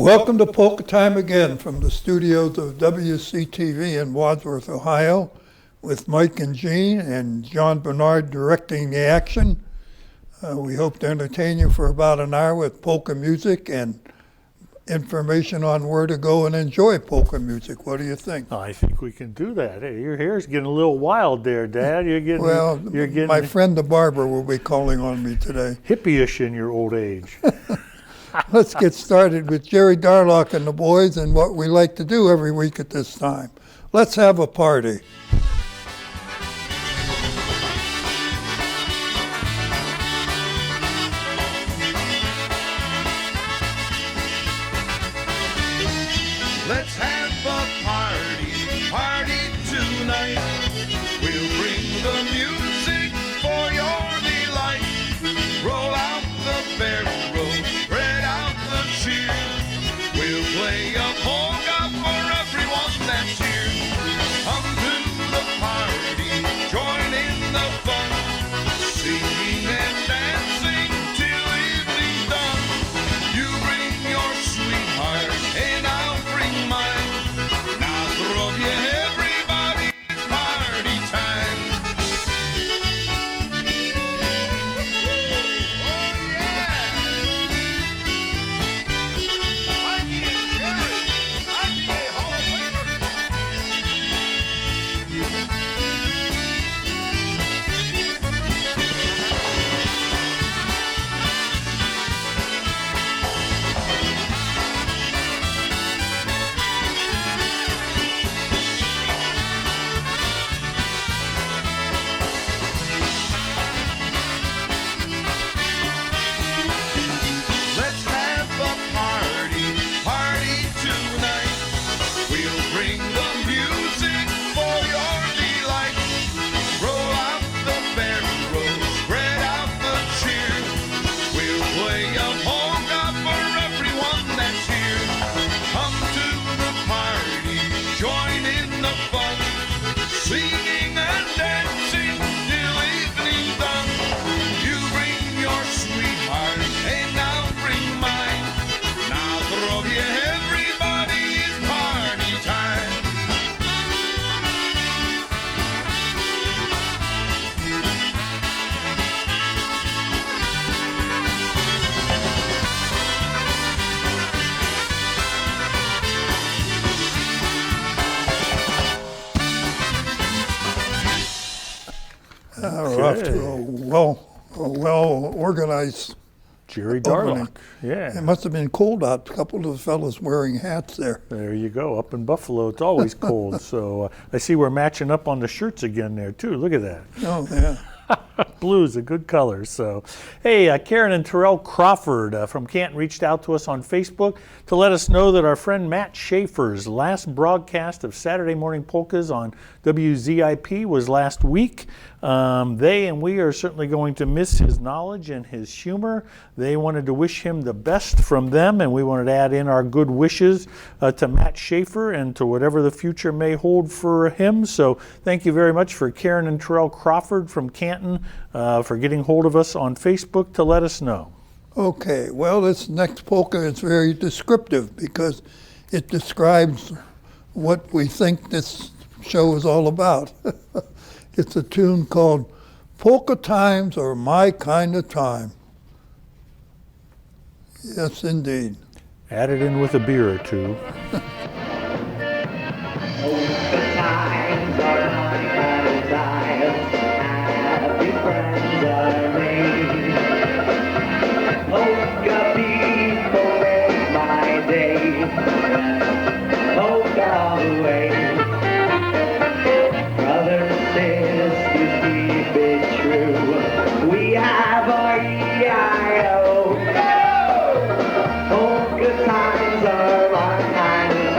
Welcome to Polka Time Again from the studios of WCTV in Wadsworth, Ohio, with Mike and Jean and John Bernard directing the action. We hope to entertain you for about an hour with polka music and information on where to go and enjoy polka music. What do you think? I think we can do that. Hey, your hair's getting a little wild there, Dad. You're getting my friend the barber will be calling on me today. Hippie-ish in your old age. Let's get started with Jerry Darlock and the boys and what we like to do every week at this time. Let's have a party. Let's have a party tonight. We'll bring the music for your delight. Roll out the barrel, spread out the cheer. We'll play a polka for everyone that's here. Come to the party, join in the fun, singing and dancing till evening's done. You bring your sweetheart and I'll bring mine. Now throw you everybody, it's party time. Oh yeah! Mikey and Jerry, IPA Hall of Famers. Let's have a party tonight. We'll bring the music for your delight. Roll out the barrel, spread out the cheer. We'll play a polka for everyone that's here. Come to the party, join in the fun, singing and dancing till evening's done. You bring your sweetheart and I'll bring mine. Now throw you everybody, it's party time. We're off to a well-organized Jerry opening. Darlock. Yeah. It must have been cold out. A couple of the fellas wearing hats there. There you go. Up in Buffalo, it's always cold. So I see we're matching up on the shirts again there, too. Look at that. Oh, yeah. Blue's a good color. So, hey, Karen and Terrell Crawford from Canton reached out to us on Facebook to let us know that our friend Matt Schaefer's last broadcast of Saturday Morning Polkas on WZIP was last week. They and we are certainly going to miss his knowledge and his humor. They wanted to wish him the best from them, and we wanted to add in our good wishes to Matt Schaefer and to whatever the future may hold for him. So thank you very much for Karen and Terrell Crawford from Canton for getting hold of us on Facebook to let us know. Okay, well, this next polka is very descriptive because it describes what we think this show is all about. It's a tune called Polka Times Are My Kind of Time. Yes, indeed. Add it in with a beer or two. Polka times are my kind of time. Happy friends are made. Polka people make my day. Polka all the way. Brothers, sisters, keep it true. We have our E-I-O. Polka times are my kind of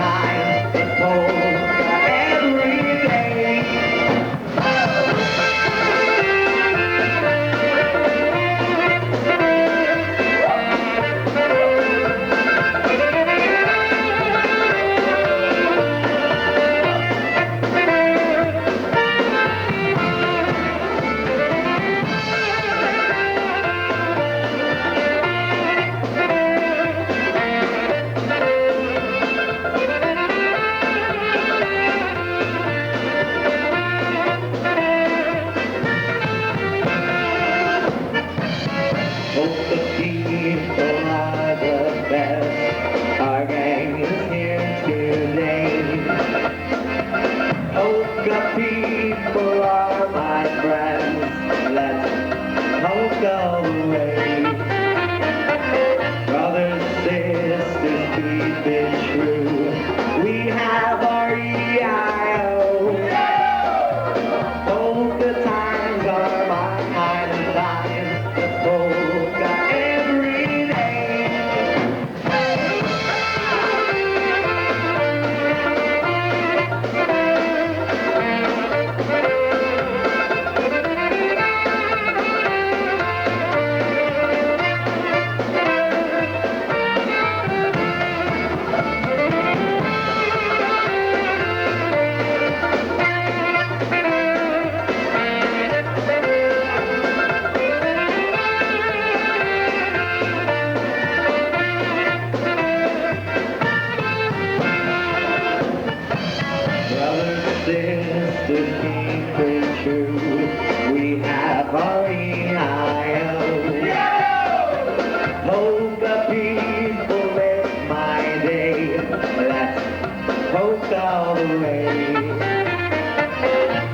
all the way.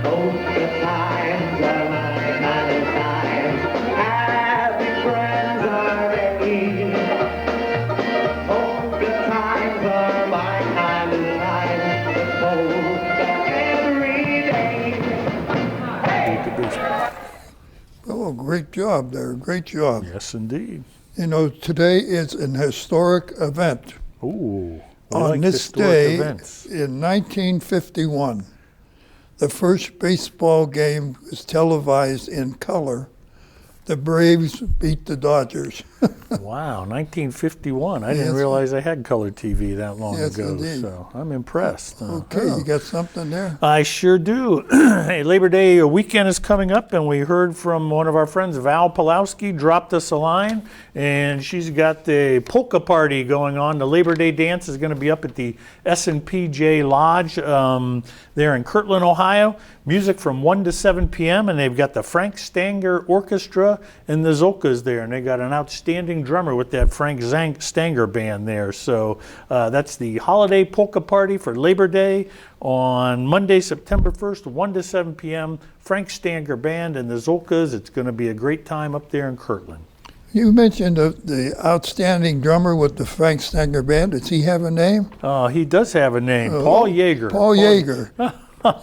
Polka times are my kind of times. Happy friends are they. Polka times are my kind of times. Polka every day. Oh, great job there, great job. Yes, indeed. You know, today is an historic event. Ooh. We On like this historic day, events. in 1951, the first baseball game was televised in color. The Braves beat the Dodgers. Wow, 1951. I didn't Yes. realize I had color TV that long Yes, ago, indeed. so I'm impressed. Okay, you got something there? I sure do. Hey, Labor Day weekend is coming up, and we heard from one of our friends, Val Pulowski, dropped us a line, and she's got the polka party going on. The Labor Day dance is going to be up at the S&PJ Lodge there in Kirtland, Ohio. Music from 1 to 7 p.m., and they've got the Frank Stanger Orchestra and the Zolkas there, and they got an outstanding drummer with that Frank Stanger band there. So that's the holiday polka party for Labor Day on Monday, September 1st, 1 to 7 p.m. Frank Stanger Band and the Zolkas. It's going to be a great time up there in Kirtland. You mentioned the outstanding drummer with the Frank Stanger Band. Does he have a name? He does have a name, Paul Yeager. Paul Yeager.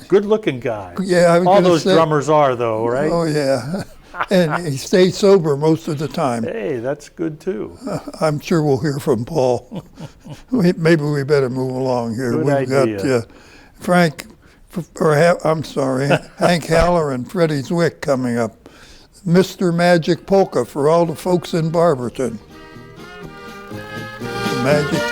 Good-looking guy. Yeah, I was All gonna those say- drummers are, though, right? Oh, yeah. And he stays sober most of the time. Hey, that's good too. I'm sure we'll hear from Paul. Maybe we better move along here. Good We've idea. got Hank Haller and Freddie Zwick coming up. Mr. Magic Polka for all the folks in Barberton. The Magic.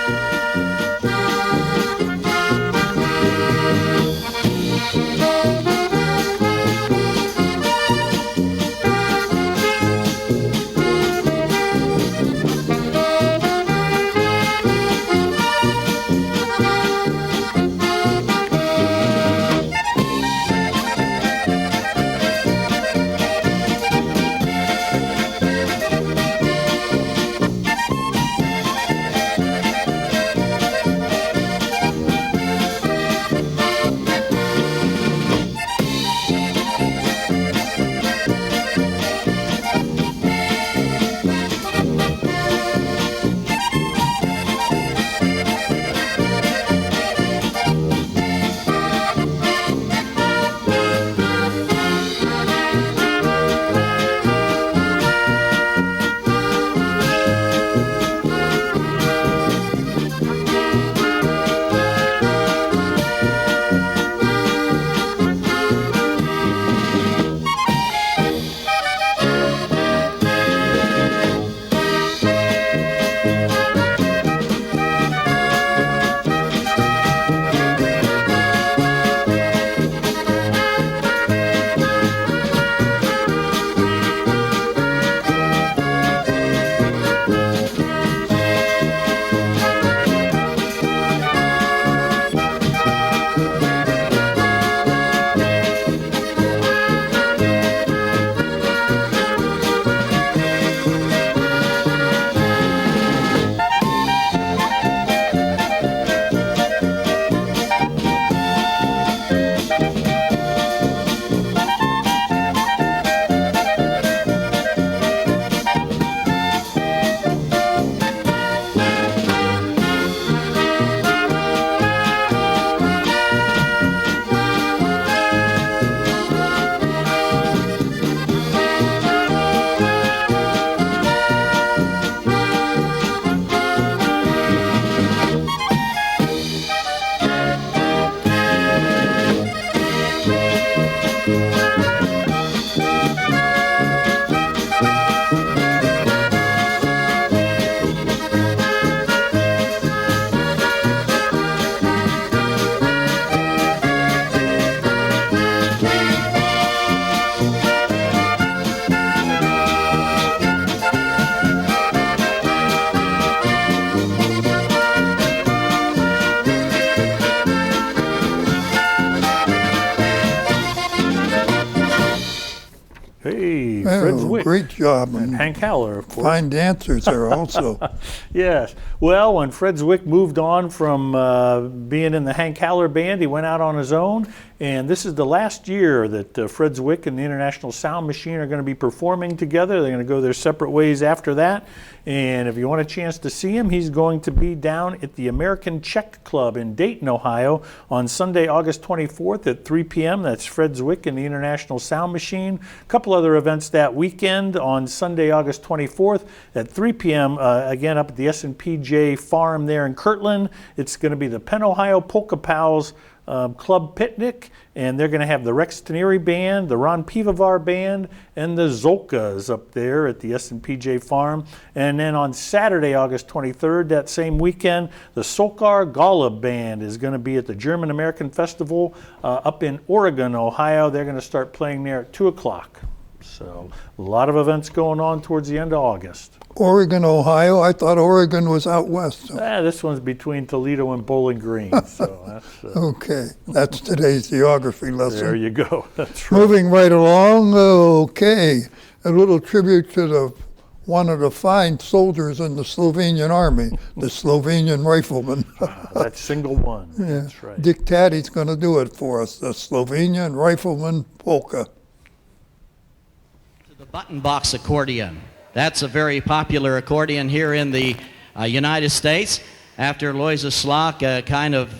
Fred Oh, Zwick. great job. And Hank Haller, of course. fine dancers there also. Yes. Well, when Fred Zwick moved on from being in the Hank Haller Band, he went out on his own. And this is the last year that Fred Zwick and the International Sound Machine are going to be performing together. They're going to go their separate ways after that. And if you want a chance to see him, he's going to be down at the American Czech Club in Dayton, Ohio on Sunday, August 24th at 3 p.m. That's Fred Zwick and the International Sound Machine. A couple other events that weekend on Sunday, August 24th at 3 p.m. Again up at the S&PJ Farm there in Kirtland. It's going to be the Penn Ohio Polka Pals Club Picnic, and they're going to have the Rex Tanieri Band, the Ron Pivovar Band, and the Zolkas up there at the S&PJ Farm. And then on Saturday, August 23rd, that same weekend, the Solkar Gala Band is going to be at the German American Festival up in Oregon, Ohio. They're going to start playing there at 2 o'clock. So a lot of events going on towards the end of August. Oregon, Ohio. I thought Oregon was out west. This one's between Toledo and Bowling Green. So that's, Okay, that's today's geography lesson. there you go. That's right. Moving right along, okay. A little tribute to one of the fine soldiers in the Slovenian army, the Slovenian rifleman. That single one. Yeah. That's right. Dick Taddy's going to do it for us, the Slovenian rifleman polka. The button box accordion. That's a very popular accordion here in the United States. After Loisa Slock kind of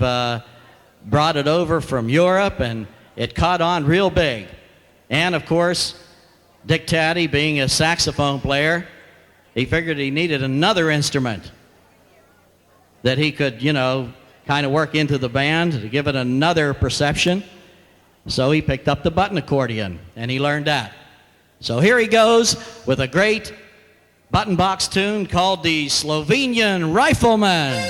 brought it over from Europe, and it caught on real big. And of course, Dick Taddy, being a saxophone player, he figured he needed another instrument that he could, kind of work into the band to give it another perception. So he picked up the button accordion, and he learned that. So here he goes with a great button box tune called the Slovenian Rifleman.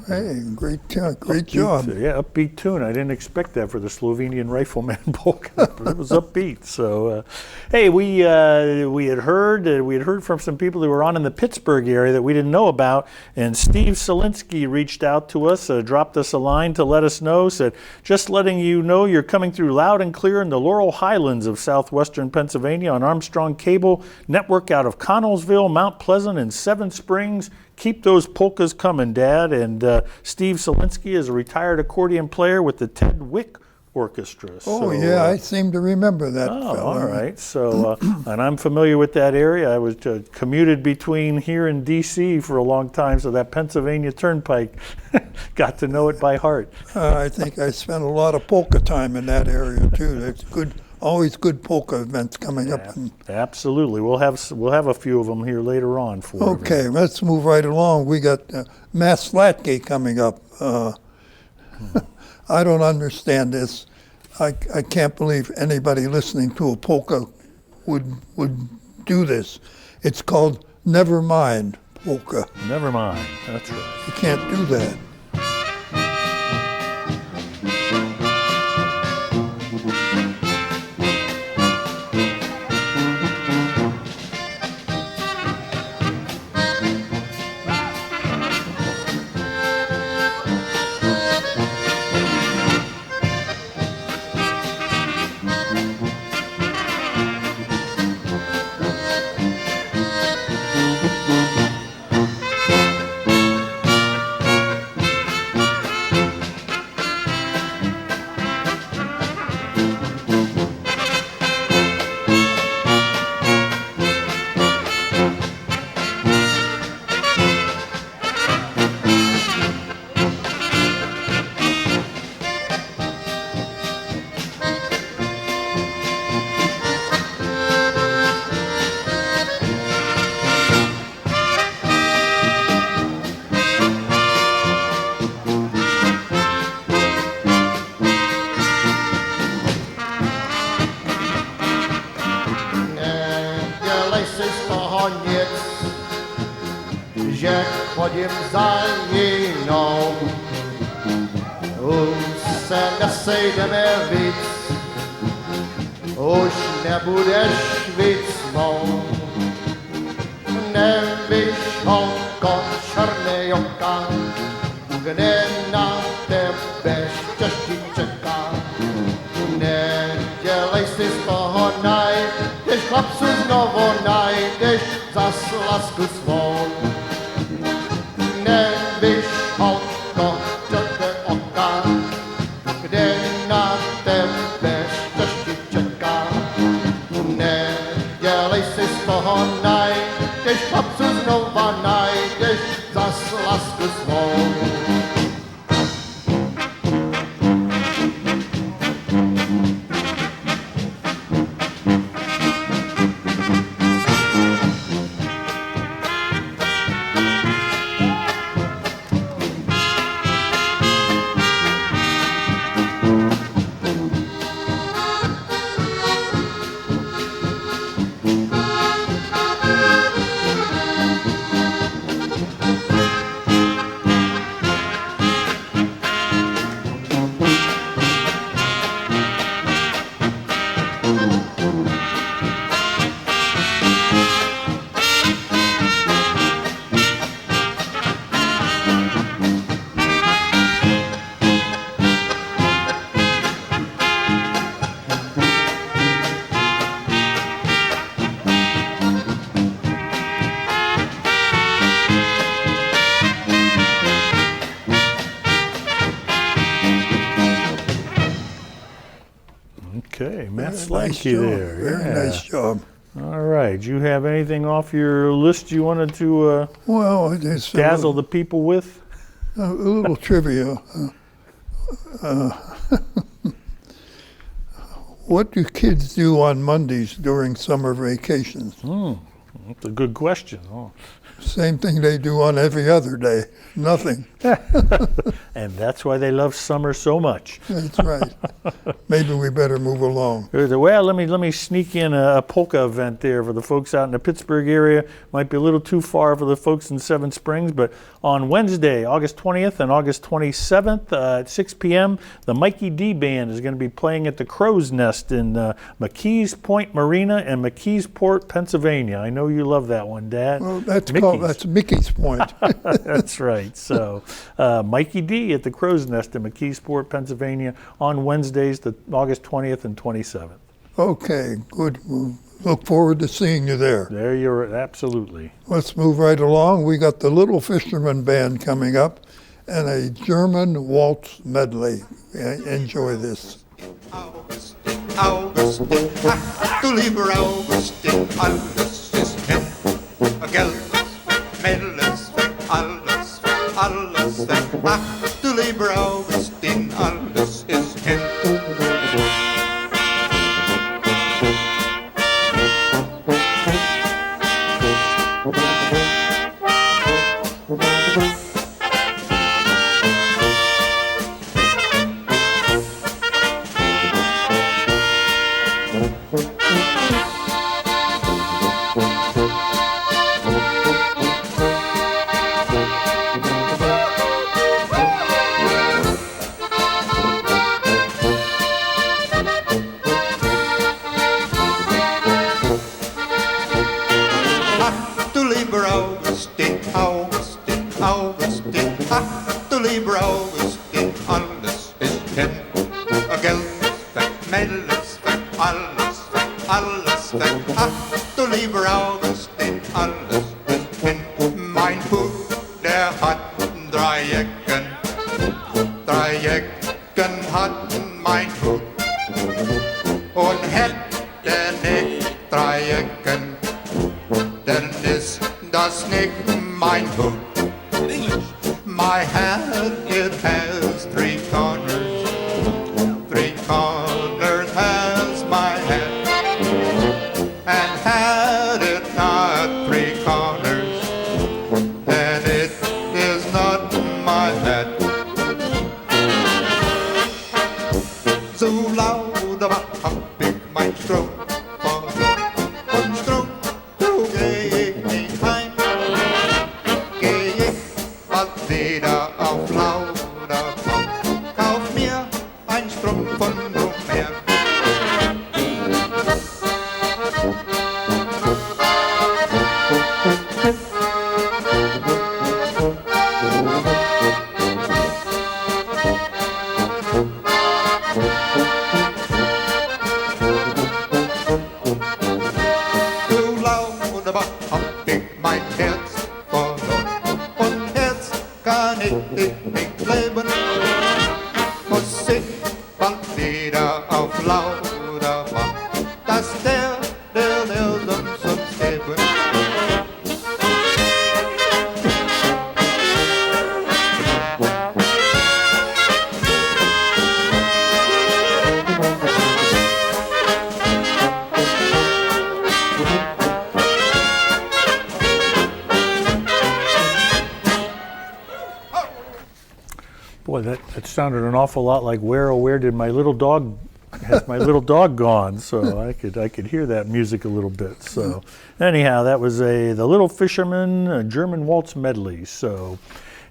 Hey, great job. Yeah, upbeat tune. I didn't expect that for the Slovenian rifleman polka, but it was upbeat. So, hey, we had heard from some people who were on in the Pittsburgh area that we didn't know about, and Steve Zielinski reached out to us, dropped us a line to let us know. Said, just letting you know you're coming through loud and clear in the Laurel Highlands of southwestern Pennsylvania on Armstrong Cable Network out of Connellsville, Mount Pleasant, and Seven Springs. Keep those polkas coming, Dad. And Steve Zielinski is a retired accordion player with the Ted Wick Orchestra. Oh, yeah, I seem to remember that Oh, fellow. all right. So, and I'm familiar with that area. I was commuted between here and D.C. for a long time, so that Pennsylvania Turnpike, got to know it by heart. I think I spent a lot of polka time in that area, too. There's always good polka events coming up. Absolutely. We'll have a few of them here later on for you. Okay, let's move right along. We got Matt Slatke coming up. I don't understand this. I can't believe anybody listening to a polka would do this. It's called Never Mind Polka. Never mind. That's right. You can't do that. Že chodím za jinou, už se nesejdeme víc, už nebudeš víc mou. Nevíš, holko, černé oka, kde na tebe štěstí čeká. Nedělej si z toho když chlapcu znovu najdeš zas lásku svou. Nevíš, holko, černé oka, kde na tebe štěstí čeká. Nedělej si z toho když chlapcu znova najdeš zas lásku svou. Okay, Matt Nice Slatke job. there. Very nice job. All right. Do you have anything off your list you wanted to Well, there's dazzle the people with? a little trivia. What do kids do on Mondays during summer vacations? That's a good question. Oh. Same thing they do on every other day. Nothing. And that's why they love summer so much. That's right. Maybe we better move along. Well, let me sneak in a polka event there for the folks out in the Pittsburgh area. Might be a little too far for the folks in Seven Springs, but on Wednesday, August 20th and August 27th at 6 p.m., the Mikey D Band is going to be playing at the Crow's Nest in McKees Point Marina in McKeesport, Pennsylvania. I know you love that one, Dad. Well, that's Mickey's Point. That's right. So Mikey D at the Crow's Nest in McKeesport, Pennsylvania on Wednesdays, the August 20th and 27th. Okay, good. We'll look forward to seeing you there. There you're absolutely. Let's move right along. We got the Little Fisherman Band coming up and a German waltz medley. Enjoy this. Augustin, Augustin, ach du lieber Augustin, alles ist hin. Geld, Mädels weg, alles weg. Ach du lieber Augustin, alles ist hin. Augustin, ach du lieber Augustin, alles ist hin. Geld ist weg, Mädel ist weg, alles weg. Ach du lieber Augustin, alles ist hin. Mein Hut, der hat 3 Ecken, 3 Ecken hat mein Hut. Und hätte nicht 3 Ecken, dann ist das nicht mein Hut. My hat, it has 3 corners. 3 corners has my hat. And had it not 3 corners, then it is not my hat. So loud hab ich mein Stroh und Stroh, du geh ich heim. Geh ich bald wieder auf Lauterbach, kauf mir ein Strumpf von noch mehr. Du Lauterbach hab ich mein Herz verloren und jetzt kann ich nicht leben. Muss ich bald wieder auf Lauterbach, dass der sonst geben. Boy, that sounded an awful lot like "Where Oh Where Did My Little Dog Has My Little Dog Gone?" So I could hear that music a little bit. So anyhow, that was the Little Fisherman German waltz medley. So.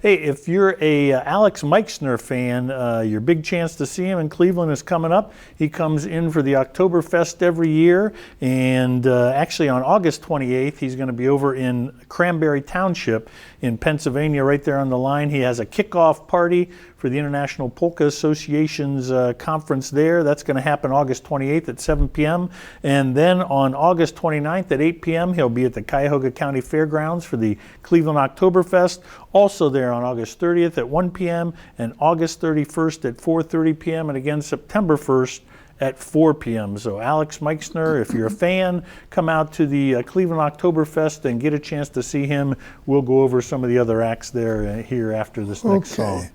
Hey, if you're a Alex Meixner fan, your big chance to see him in Cleveland is coming up. He comes in for the Oktoberfest every year, and actually on August 28th, he's going to be over in Cranberry Township in Pennsylvania, right there on the line. He has a kickoff party for the International Polka Association's conference there. That's going to happen August 28th at 7 p.m. And then on August 29th at 8 p.m., he'll be at the Cuyahoga County Fairgrounds for the Cleveland Oktoberfest. Also there on August 30th at 1 p.m. and August 31st at 4:30 p.m. and again September 1st at 4 p.m. So Alex Meixner, if you're a fan, come out to the Cleveland Oktoberfest and get a chance to see him. We'll go over some of the other acts there here after this next song.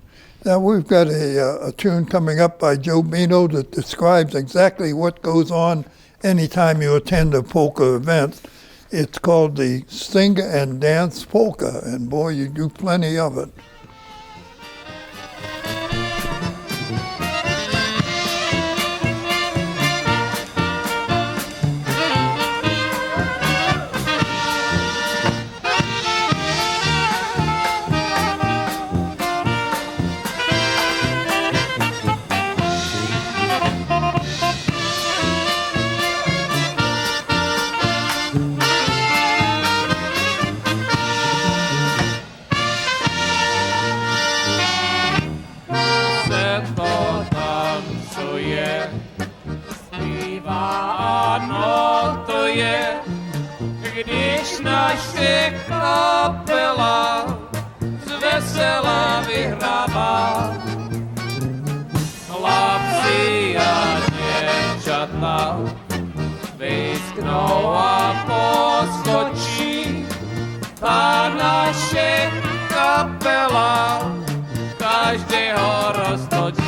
Now we've got a tune coming up by Joe Bino that describes exactly what goes on anytime you attend a polka event. It's called the Sing and Dance Polka, and boy, you do plenty of it. Se to tancuje, zpívá a notuje, když naše kapela z vesela vyhrává. Chlapci a děvčata vysknou a poskočí, ta naše kapela každého roztočí.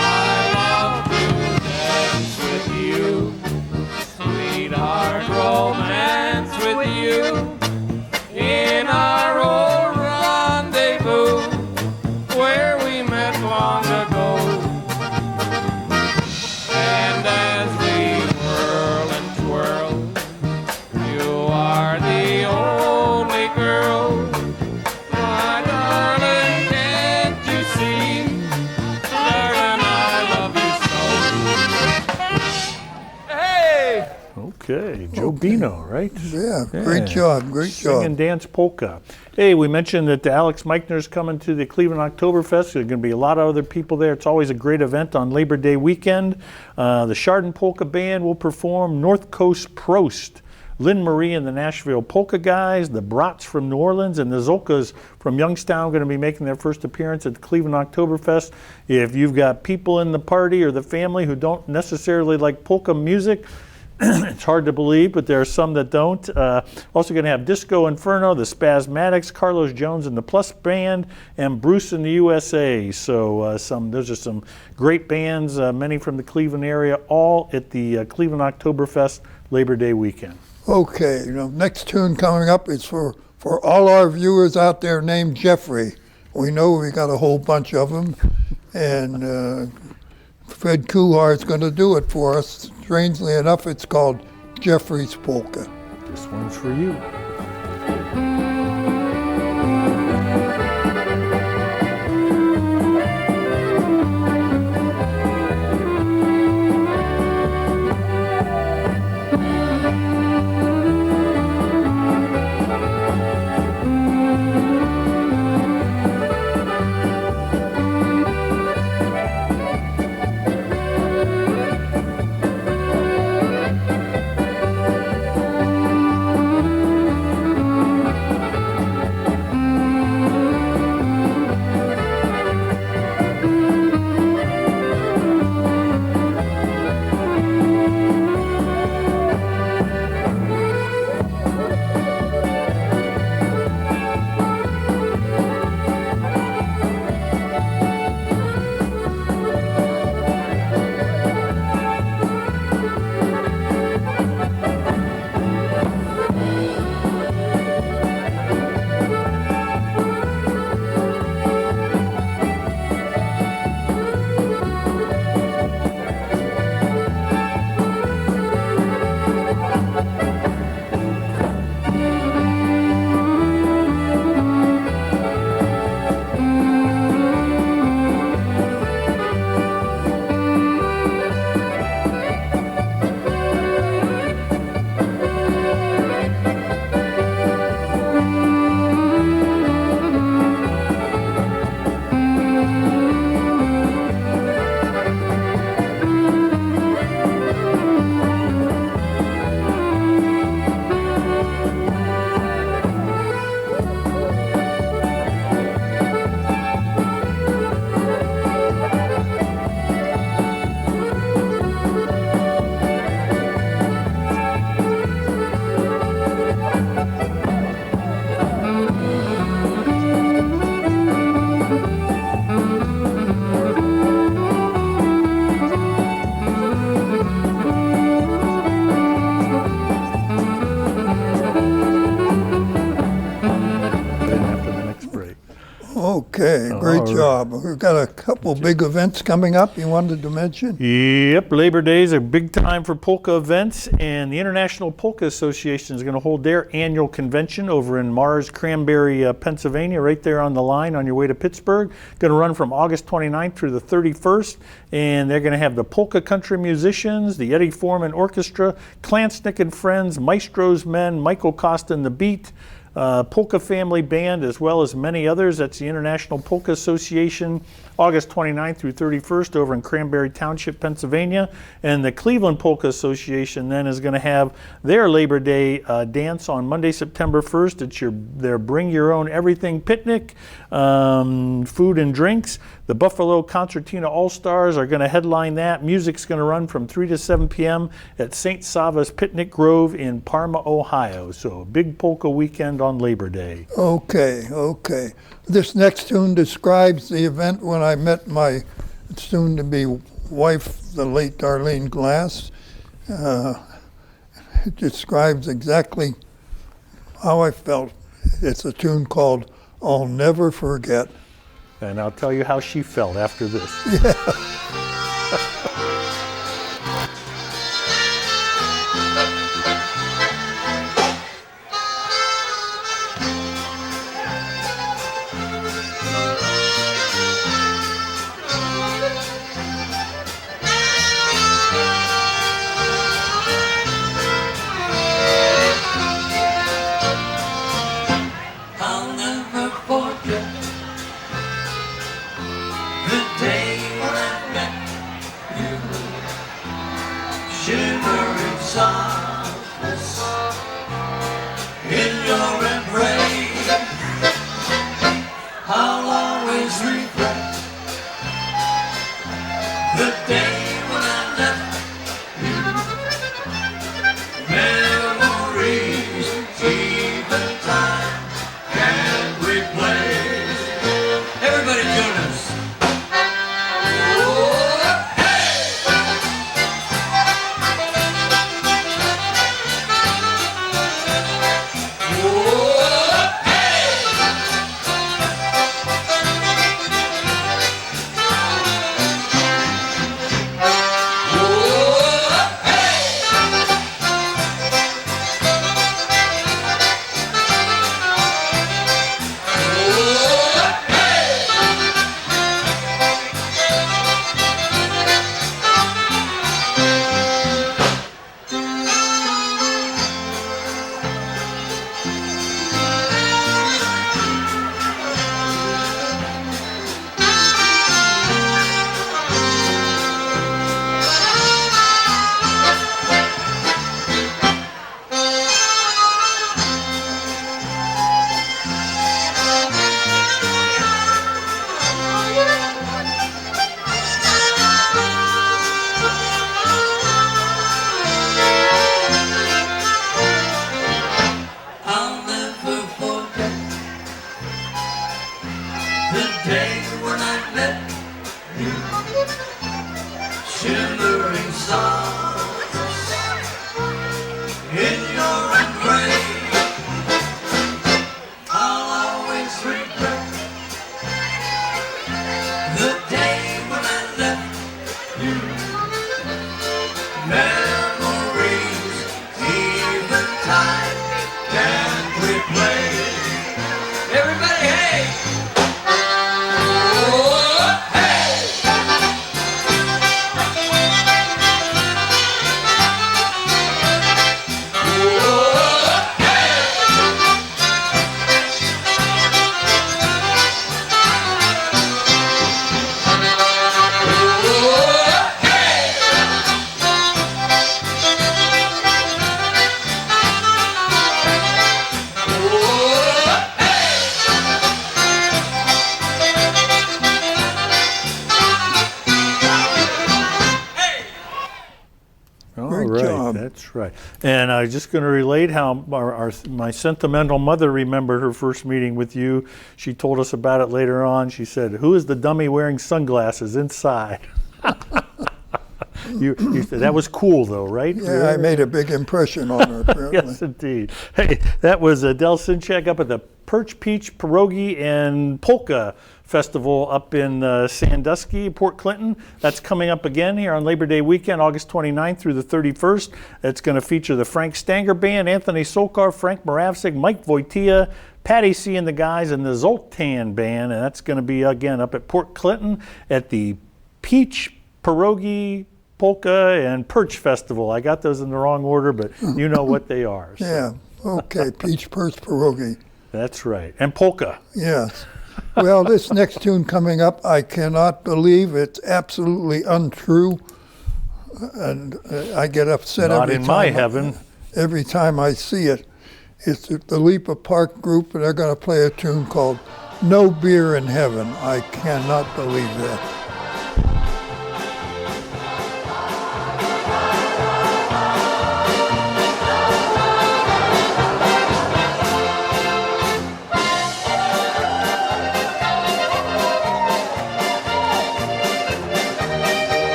I love to dance with you, sweetheart, romance with you. In our old rendezvous, where we met long ago. And as we whirl and twirl, you are the only girl. My darling, can't you see? Darling, I love you so. Hey! Okay, Joe Bino, right? Yeah, great job, great Sing and job. dance polka. Hey, we mentioned that Alex Meichner's coming to the Cleveland Oktoberfest. There's going to be a lot of other people there. It's always a great event on Labor Day weekend. The Chardon Polka Band will perform, North Coast Prost, Lynn Marie and the Nashville Polka Guys, the Brats from New Orleans, and the Zolkas from Youngstown are going to be making their first appearance at the Cleveland Oktoberfest. If you've got people in the party or the family who don't necessarily like polka music, it's hard to believe, but there are some that don't. Also going to have Disco Inferno, the Spasmatics, Carlos Jones and the Plus Band, and Bruce in the USA. So those are some great bands, many from the Cleveland area, all at the Cleveland Oktoberfest Labor Day weekend. Okay, next tune coming up is for all our viewers out there named Jeffrey. We know we got a whole bunch of them, and Fred Kuhar's going to do it for us. Strangely enough, it's called Jeffrey's Polka. This one's for you. Okay, great All right. job. We've got a couple big events coming up you wanted to mention? Yep, Labor Day is a big time for polka events, and the International Polka Association is going to hold their annual convention over in Mars, Cranberry, Pennsylvania, right there on the line on your way to Pittsburgh. Going to run from August 29th through the 31st, and they're going to have the polka country musicians, the Eddie Foreman Orchestra, Klansnick and Friends, Maestro's Men, Michael Costa and the Beat, Polka Family Band, as well as many others. That's the International Polka Association, August 29th through 31st over in Cranberry Township, Pennsylvania. And the Cleveland Polka Association then is going to have their Labor Day dance on Monday, September 1st. It's their Bring Your Own Everything picnic, food and drinks. The Buffalo Concertina All-Stars are going to headline that. Music's going to run from 3 to 7 p.m. at St. Sava's Picnic Grove in Parma, Ohio. So a big polka weekend on Labor Day. Okay. This next tune describes the event when I met my soon-to-be wife, the late Darlene Glass. It describes exactly how I felt. It's a tune called I'll Never Forget. And I'll tell you how she felt after this. I'll never forget the day when I met you, shivering softness in your embrace. I'll always regret the day when I left you. Memories, even time can't replace. Everybody join us. I'll never forget the day when I met you, shimmering softness in your embrace. I'll always regret the day when I left you. Memories, even time can't replace. Everybody, hey! Oh, hey! Great job. That's right. And I was just going to relate how my sentimental mother remembered her first meeting with you. She told us about it later on. She said, "Who is the dummy wearing sunglasses inside?" You said that was cool, though, right? Yeah, I made a big impression on her, apparently. Yes, indeed. Hey, that was Del Sinchek up at the Perch, Peach, Pierogi, and Polka Festival up in Sandusky, Port Clinton. That's coming up again here on Labor Day weekend, August 29th through the 31st. It's going to feature the Frank Stanger Band, Anthony Solkar, Frank Moravsik, Mike Wojtyla, Patty C and the guys, and the Zoltan Band. And that's going to be, again, up at Port Clinton at the Peach, Pierogi, Polka, and Perch Festival. I got those in the wrong order, but you know what they are. So. Yeah, okay, peach, perch, pierogi. That's right. And polka. Yes. Well, this next tune coming up, I cannot believe it's absolutely untrue, and I get upset Not every in time. my heaven. Every time I see it. It's the Lipa Park group, and they're going to play a tune called "No Beer in Heaven." I cannot believe that.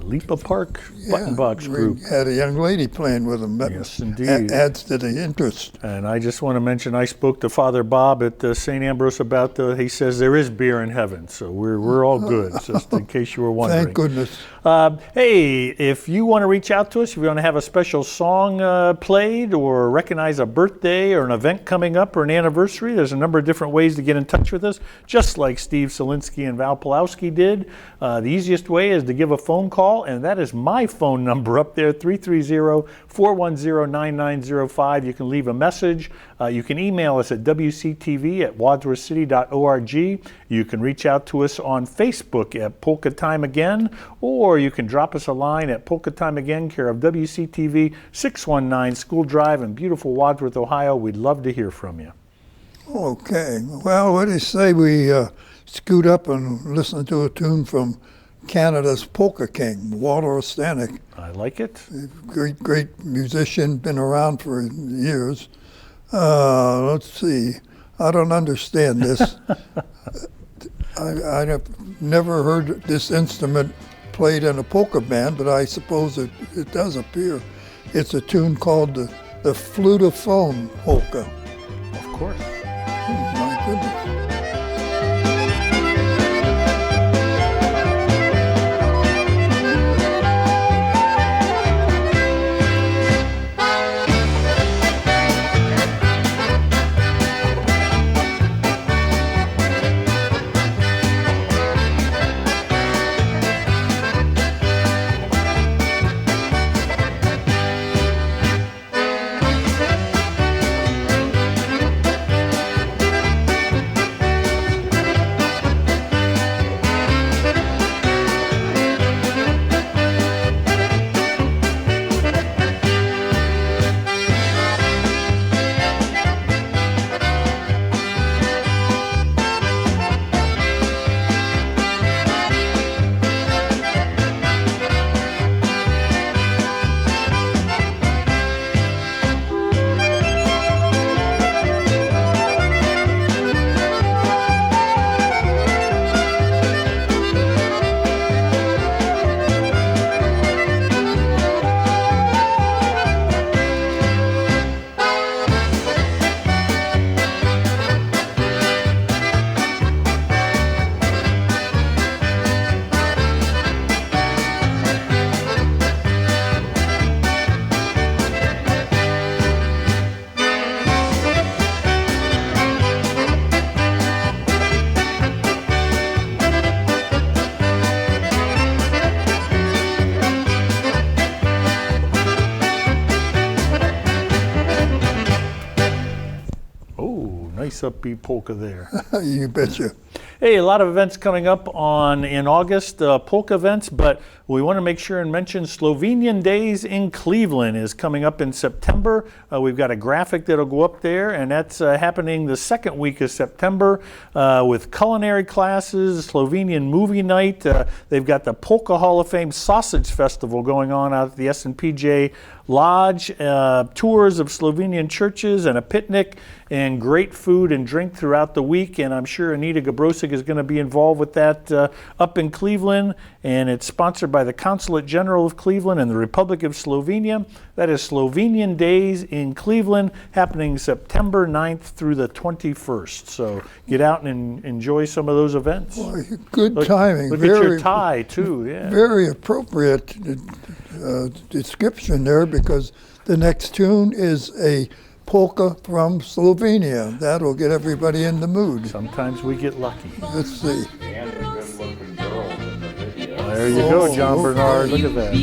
Lipa Park Button Box we Group. had a young lady playing with them. That Yes, indeed. adds to the interest. And I just want to mention, I spoke to Father Bob at St. Ambrose about he says there is beer in heaven, so we're all good, just in case you were wondering. Thank goodness. Hey, if you want to reach out to us, if you want to have a special song played or recognize a birthday or an event coming up or an anniversary, there's a number of different ways to get in touch with us, just like Steve Solinsky and Val Pulowski did. The easiest way is to give a phone call, and that is my phone number up there, 330-410-9905. You can leave a message. You can email us at wctv@wadsworthcity.org. You can reach out to us on Facebook at Polka Time Again, or you can drop us a line at Polka Time Again, care of WCTV 619 School Drive in beautiful Wadsworth, Ohio. We'd love to hear from you. Okay. Well, what do you say we scoot up and listen to a tune from Canada's Polka King, Walter Ostanek. I like it. Great musician, been around for years. Let's see. I don't understand this. I've never heard this instrument played in a polka band, but I suppose it does appear. It's a tune called the Flutophone Polka. Of course. My goodness. nice upbeat polka there. You betcha. Hey, a lot of events coming up in August, polka events, but we want to make sure and mention Slovenian Days in Cleveland is coming up in September. We've got a graphic that'll go up there, and that's happening the second week of September with culinary classes, Slovenian movie night. They've got the Polka Hall of Fame Sausage Festival going on out at the S&PJ Lodge, tours of Slovenian churches, and a picnic, and great food and drink throughout the week. And I'm sure Anita Gabrosik is going to be involved with that up in Cleveland. And it's sponsored by the Consulate General of Cleveland and the Republic of Slovenia. That is Slovenian Days in Cleveland, happening September 9th through the 21st. So get out and enjoy some of those events. Boy, good timing. Look at your tie, too. Yeah. Very appropriate description there, because the next tune is a polka from Slovenia. That'll get everybody in the mood. Sometimes we get lucky. Let's see. And the good-looking girls in the video. There you go, John Bernard. Look at that.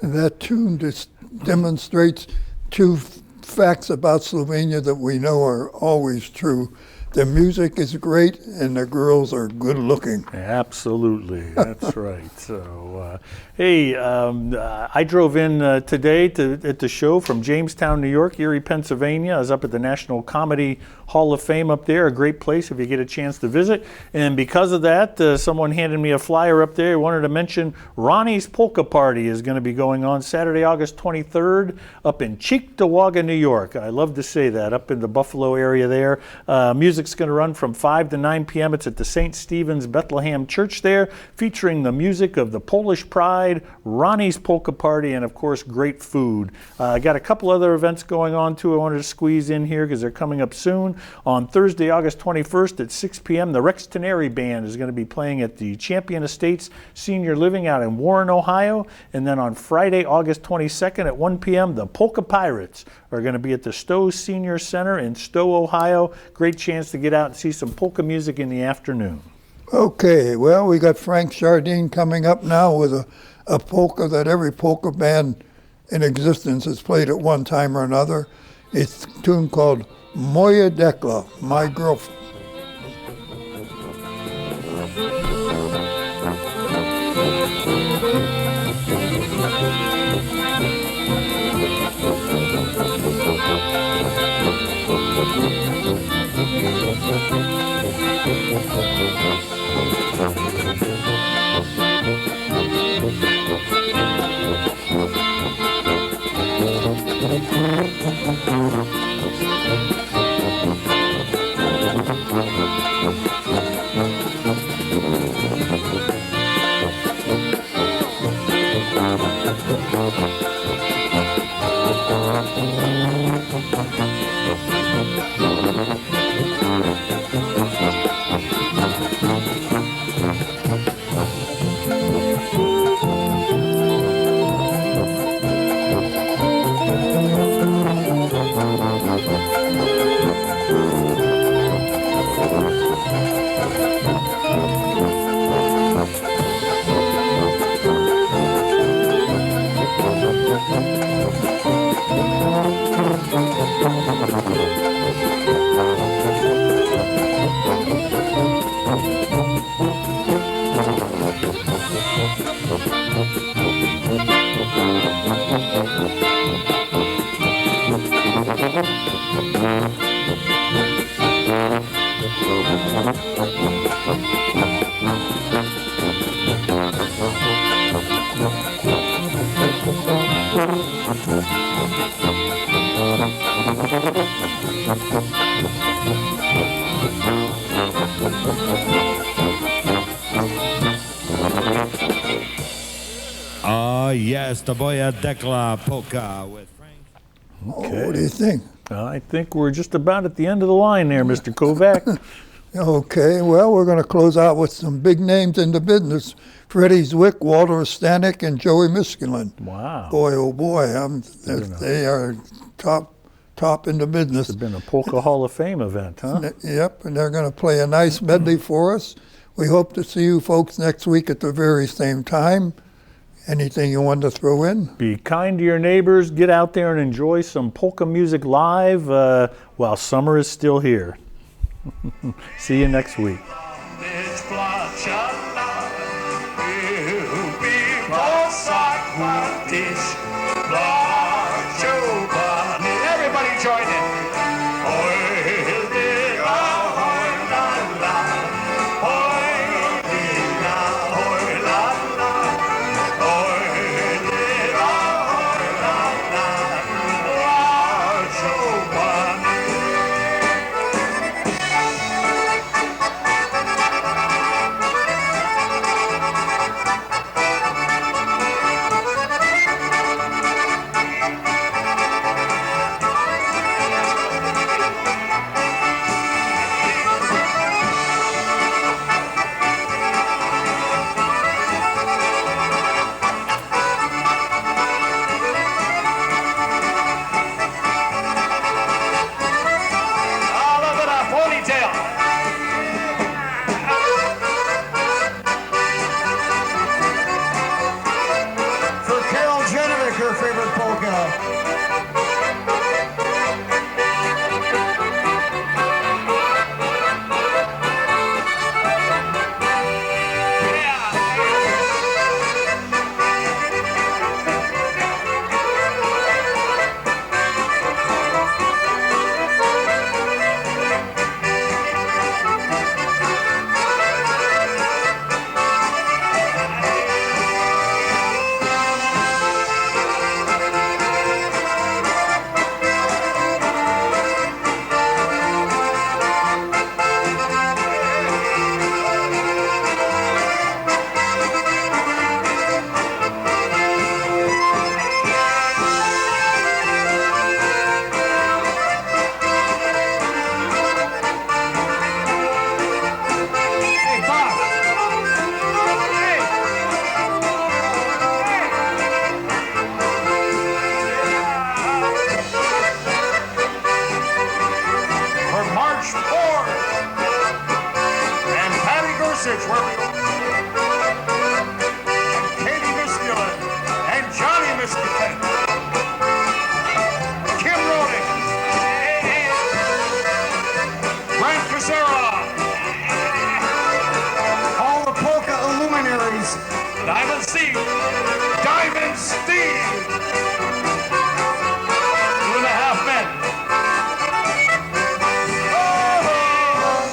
That tune just demonstrates two facts about Slovenia that we know are always true. The music is great and the girls are good looking. Absolutely, that's right. So, hey, I drove in today at the show from Jamestown, New York, Erie, Pennsylvania. I was up at the National Comedy Hall of Fame up there, a great place if you get a chance to visit. And because of that, someone handed me a flyer up there. I wanted to mention Ronnie's Polka Party is going to be going on Saturday, August 23rd up in Cheektowaga, New York. I love to say that, up in the Buffalo area there. Music's going to run from 5 to 9 p.m. It's at the St. Stephen's Bethlehem Church there, featuring the music of the Polish Pride, Ronnie's Polka Party, and of course, great food. I got a couple other events going on too I wanted to squeeze in here because they're coming up soon. On Thursday, August 21st at 6 p.m., the Rex Teneri Band is going to be playing at the Champion Estates Senior Living out in Warren, Ohio. And then on Friday, August 22nd at 1 p.m., the Polka Pirates are going to be at the Stowe Senior Center in Stowe, Ohio. Great chance to get out and see some polka music in the afternoon. Okay, well, we got Frank Jardine coming up now with a polka that every polka band in existence has played at one time or another. It's a tune called Moja Dekla, My Girlfriend. Yes, the Boya Dekla polka with Frank. Oh, what do you think? I think we're just about at the end of the line there, Mr. Kovac. Okay, well, we're going to close out with some big names in the business. Freddie Zwick, Walter Stanek, and Joey Miskulin. Wow. Boy, oh boy, they are top in the business. It's been a Polka Hall of Fame event, huh? Yep, and they're going to play a nice medley for us. We hope to see you folks next week at the very same time. Anything you want to throw in? Be kind to your neighbors. Get out there and enjoy some polka music live while summer is still here. See you next week. Everybody join in. Diamond Steve. Diamond Steve. 2.5 men. Oh!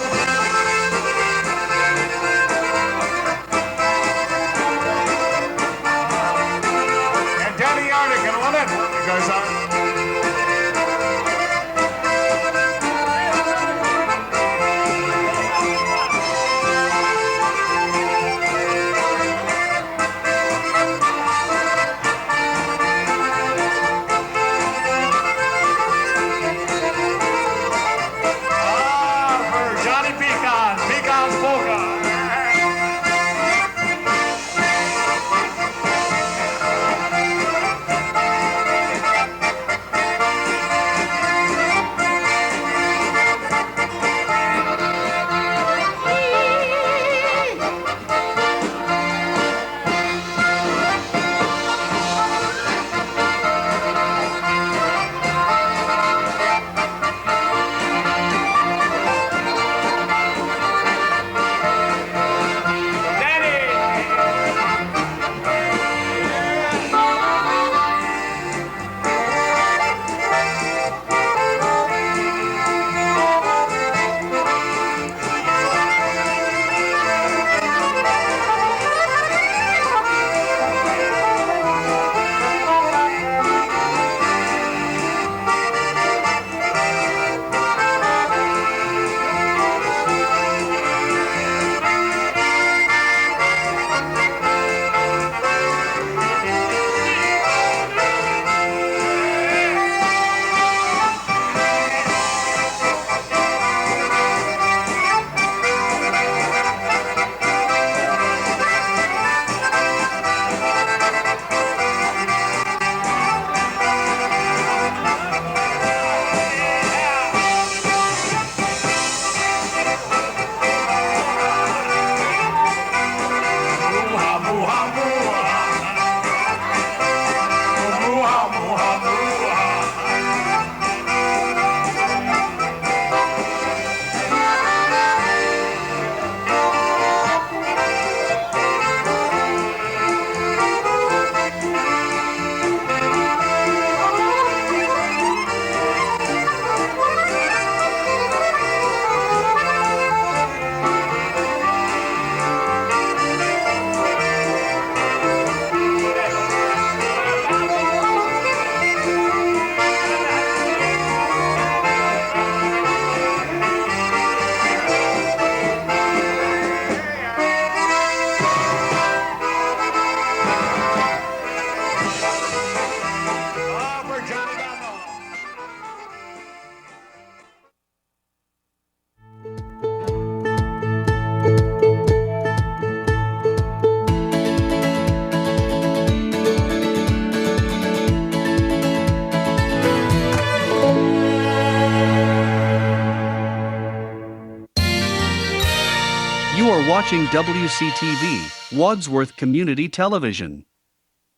You are watching WCTV, Wadsworth Community Television.